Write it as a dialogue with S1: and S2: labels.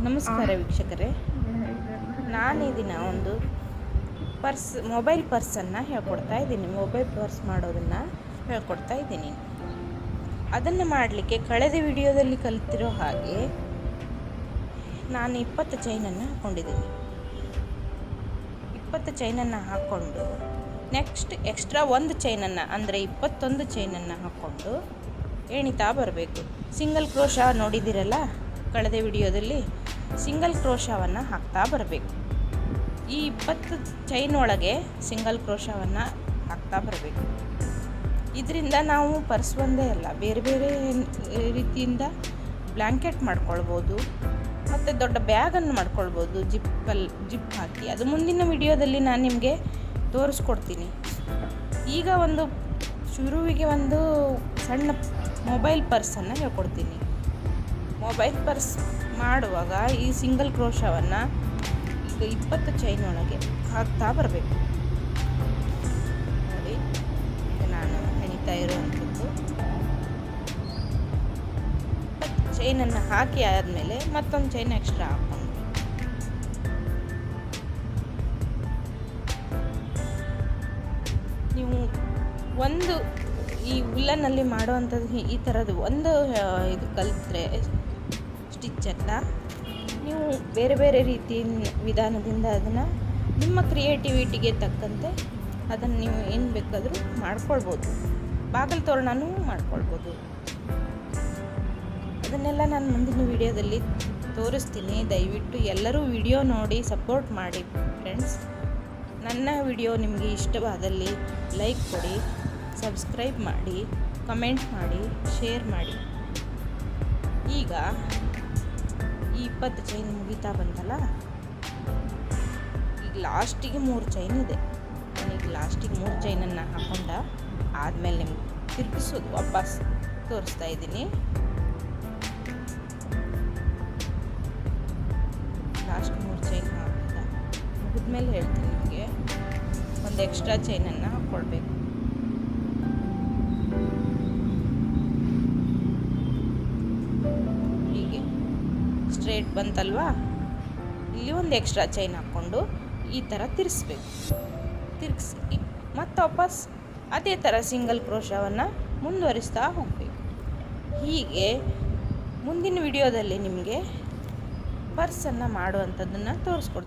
S1: ನಮಸ್ಕಾರ ವೀಕ್ಷಕರೇ, ನಾನು ಈ ದಿನ ಒಂದು ಮೊಬೈಲ್ ಪರ್ಸನ್ನು ಹೇಳ್ಕೊಡ್ತಾ ಇದ್ದೀನಿ. ಮೊಬೈಲ್ ಪರ್ಸ್ ಮಾಡೋದನ್ನು ಹೇಳ್ಕೊಡ್ತಾ ಇದ್ದೀನಿ. ಅದನ್ನು ಮಾಡಲಿಕ್ಕೆ ಕಳೆದ ವಿಡಿಯೋದಲ್ಲಿ ಕಲಿತಿರೋ ಹಾಗೆ ನಾನು 20 ಚೈನನ್ನು ಹಾಕ್ಕೊಂಡಿದ್ದೀನಿ. 20 ಚೈನನ್ನು ಹಾಕ್ಕೊಂಡು ನೆಕ್ಸ್ಟ್ ಎಕ್ಸ್ಟ್ರಾ ಒಂದು ಚೈನನ್ನು ಅಂದರೆ 21 ಚೈನನ್ನು ಹಾಕ್ಕೊಂಡು ಎಣಿತಾ ಬರಬೇಕು. ಸಿಂಗಲ್ ಕ್ರೋಶಾ ನೋಡಿದ್ದೀರಲ್ಲ, ಕಳೆದ ವಿಡಿಯೋದಲ್ಲಿ ಸಿಂಗಲ್ ಕ್ರೋಶಾವನ್ನು ಹಾಕ್ತಾ ಬರಬೇಕು. ಈ 20 ಚೈನ್ ಒಳಗೆ ಸಿಂಗಲ್ ಕ್ರೋಶಾವನ್ನು ಹಾಕ್ತಾ ಬರಬೇಕು. ಇದರಿಂದ ನಾವು ಪರ್ಸ್ ಒಂದೇ ಅಲ್ಲ, ಬೇರೆ ಬೇರೆ ರೀತಿಯಿಂದ ಬ್ಲ್ಯಾಂಕೆಟ್ ಮಾಡ್ಕೊಳ್ಬೋದು ಮತ್ತು ದೊಡ್ಡ ಬ್ಯಾಗನ್ನು ಮಾಡ್ಕೊಳ್ಬೋದು ಜಿಪ್ ಹಾಕಿ. ಅದು ಮುಂದಿನ ವಿಡಿಯೋದಲ್ಲಿ ನಾನು ನಿಮಗೆ ತೋರಿಸ್ಕೊಡ್ತೀನಿ. ಈಗ ಒಂದು ಶುರುವಿಗೆ ಒಂದು ಸಣ್ಣ ಮೊಬೈಲ್ ಪರ್ಸನ್ನು ಹೇಳ್ಕೊಡ್ತೀನಿ. ಮೊಬೈಲ್ ಪರ್ಸ್ ಮಾಡುವಾಗ ಈ ಸಿಂಗಲ್ ಕ್ರೋಶಾವನ್ನು ಈಗ 20 ಚೈನ್ ಒಳಗೆ ಹಾಕ್ತಾ ಬರಬೇಕು. ನೋಡಿ, ಈಗ ನಾನು ಹೆಣಿತಾ ಇರುವಂಥದ್ದು 20 ಚೈನನ್ನು ಹಾಕಿ ಆದಮೇಲೆ ಮತ್ತೊಂದು ಚೈನ್ ಎಕ್ಸ್ಟ್ರಾ ಹಾಕ್ಕೊಂಡು ನೀವು ಒಂದು ಈ ಉಲ್ಲನ್ನಲ್ಲಿ ಮಾಡುವಂಥದ್ದು ಈ ಥರದ್ದು ಒಂದು ಇದು ಕಲಿತ್ರೆ ಸ್ಟಿಚ್ಚನ್ನು ನೀವು ಬೇರೆ ಬೇರೆ ರೀತಿ ವಿಧಾನದಿಂದ ಅದನ್ನು ನಿಮ್ಮ ಕ್ರಿಯೇಟಿವಿಟಿಗೆ ತಕ್ಕಂತೆ ಅದನ್ನು ನೀವು ಏನು ಬೇಕಾದರೂ ಮಾಡ್ಕೊಳ್ಬೋದು. ಬಾಗಿಲು ತೋರಣನೂ ಮಾಡ್ಕೊಳ್ಬೋದು. ಅದನ್ನೆಲ್ಲ ನಾನು ಮುಂದಿನ ವಿಡಿಯೋದಲ್ಲಿ ತೋರಿಸ್ತೀನಿ. ದಯವಿಟ್ಟು ಎಲ್ಲರೂ ವಿಡಿಯೋ ನೋಡಿ ಸಪೋರ್ಟ್ ಮಾಡಿ ಫ್ರೆಂಡ್ಸ್. ನನ್ನ ವಿಡಿಯೋ ನಿಮಗೆ ಇಷ್ಟವಾದಲ್ಲಿ ಲೈಕ್ ಕೊಡಿ, ಸಬ್ಸ್ಕ್ರೈಬ್ ಮಾಡಿ, ಕಮೆಂಟ್ ಮಾಡಿ, ಶೇರ್ ಮಾಡಿ. ಈಗ ಈ 20 ಚೈನ್ ಮುಗಿತಾ ಬಂತಲ್ಲ, ಈಗ ಲಾಸ್ಟಿಗೆ 3 ಚೈನ್ ಇದೆ. ನಾನೀಗ ಲಾಸ್ಟಿಗೆ 3 ಚೈನನ್ನು ಹಾಕೊಂಡ ಆದಮೇಲೆ ನಿಮ್ಗೆ ತಿರುಗಿಸೋದು ವಾಪಸ್ ತೋರಿಸ್ತಾ ಇದ್ದೀನಿ. ಲಾಸ್ಟ್ 3 ಚೈನ್ ಮುಗಿದ್ಮೇಲೆ ಹೇಳ್ತೀನಿ ನಿಮಗೆ ಒಂದು ಎಕ್ಸ್ಟ್ರಾ ಚೈನನ್ನು ಹಾಕ್ಕೊಳ್ಬೇಕು. ಹೀಗೆ ಸ್ಟ್ರೇಟ್ ಬಂತಲ್ವಾ, ಇಲ್ಲಿ ಒಂದು ಎಕ್ಸ್ಟ್ರಾ ಚೈನ್ ಹಾಕ್ಕೊಂಡು ಈ ಥರ ತಿರ್ಗಿಸ್ಬೇಕು. ತಿರ್ಗಿಸಿ ಮತ್ತೆ ವಾಪಸ್ ಅದೇ ಥರ ಸಿಂಗಲ್ ಕ್ರೋಶಾವನ್ನು ಮುಂದುವರಿಸ್ತಾ ಹೋಗಬೇಕು. ಹೀಗೆ ಮುಂದಿನ ವಿಡಿಯೋದಲ್ಲಿ ನಿಮಗೆ ಪರ್ಸನ್ನು ಮಾಡುವಂಥದ್ದನ್ನು ತೋರಿಸ್ಕೊಡ್ತೀನಿ.